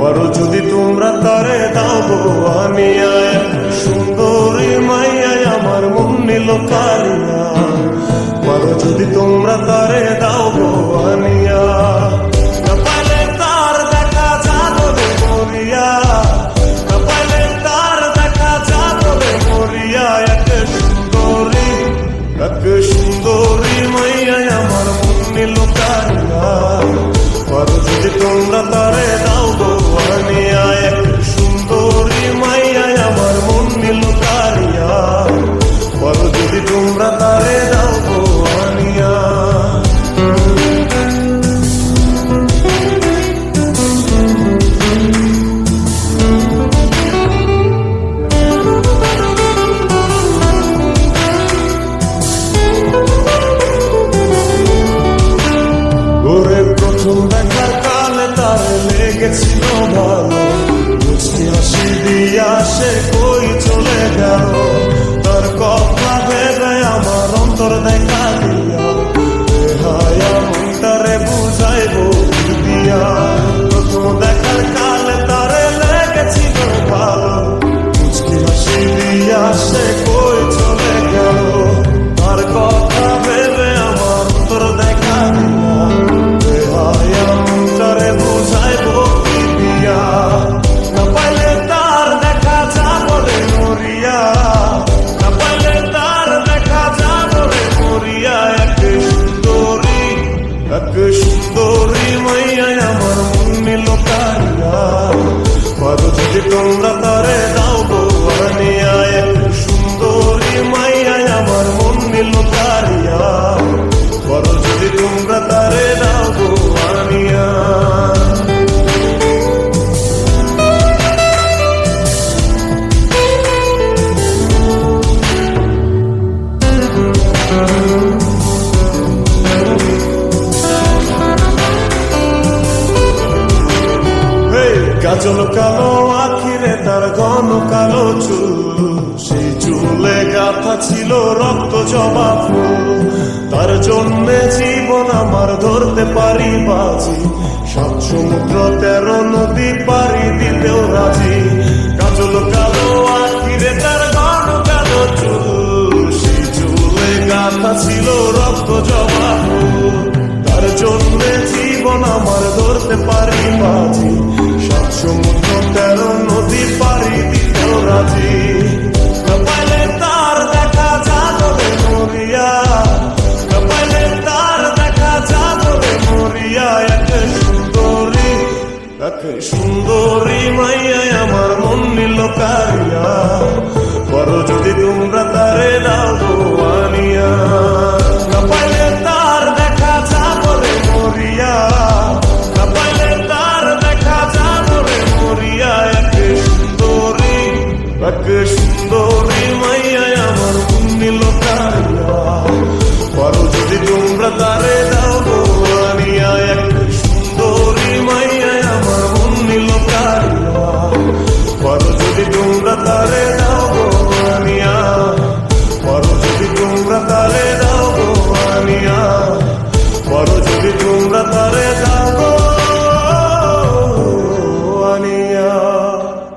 পারো যদি তোমরা তারে দাও গো আনিয়া, সুন্দরী মাইয়া আমার মন নিল কারিয়া। পারো যদি তোমরা তারে দাও গো আনিয়া, কপালে তার দেখা যাবে মরিয়া, কপালে তার দেখা যাবে মরিয়া। এক সুন্দরী মাইয়া আমার মন নিল কারিয়া। পারো যদি তোমরা তারে দাও গো আনিয়া, এক সুন্দরী মাইয়া আমার মন নিল কারিয়া। পারো যদি তোমরা তারে দাও গো আনিয়া। প্রথম দেখার কালে তার লেগেছিল ভালো, মুচকি হাসি দিয়া সে কই চলে গেল। তার কথা ভেবে আমার অন্তর দেখা দিয়া, হায়া মনটারে বুঝাইব দিয়া। প্রথম দেখার কালে তার লেগেছিল ভালো, মুচকি হাসি দিয়া সে কই চলে গেল। তার কথা ভেবে আমার অন্তর দেখা দিয়া, সুন্দরী মাইয়া আমার মন নিল কারিয়া। পারো যদি তোমরা তারে দাও গো আনিয়া, এক সুন্দরী মাইয়া আমার মন নিল কারিয়া। পারো যদি তোমরা তারে দাও গো আনিয়া। কাজল কালো আখিরে তার ঘন কালো চুল, সেই চুলে গাথা ছিল রক্ত জবা ফুল। তার জন্যে জীবন আমার ধরতে পারি বাজি, 7 সমুদ্র 13 নদী পারি দিতেও রাজি। কাজল কালো আখিরে তার ঘন কালো চুল, সেই চুলে গাথা ছিল রক্ত জবা ফুল। তার জন্যে জীবন আমার ধরতে পারি বাজি, 7 সমুদ্র 13 নদী পারি দিতেও রাজি। কপালে তার দেখা যাবে মরিয়া, কপালে তার দেখা যাবে মরিয়া। এক সুন্দরী মাইয়া আমার মন নিল কারিয়া। পারো যদি তোমরা তারে দাও গো আনিয়া, কপালে তার দেখা যাবে মরিয়া, কপালে তার দেখা যাবে মরিয়া। এক সুন্দরী মাইয়া আমার মন নিল কারিয়া। পারো যদি তোমরা তারে দাও গো আনিয়া, এক সুন্দরী মাইয়া আমার মন নিল কারিয়া। পারো যদি তোমরা তারে দাও গো আনিয়া, পারো যদি তোমরা তারে দাও গো আনিয়া। পারো যদি তোমরা তারে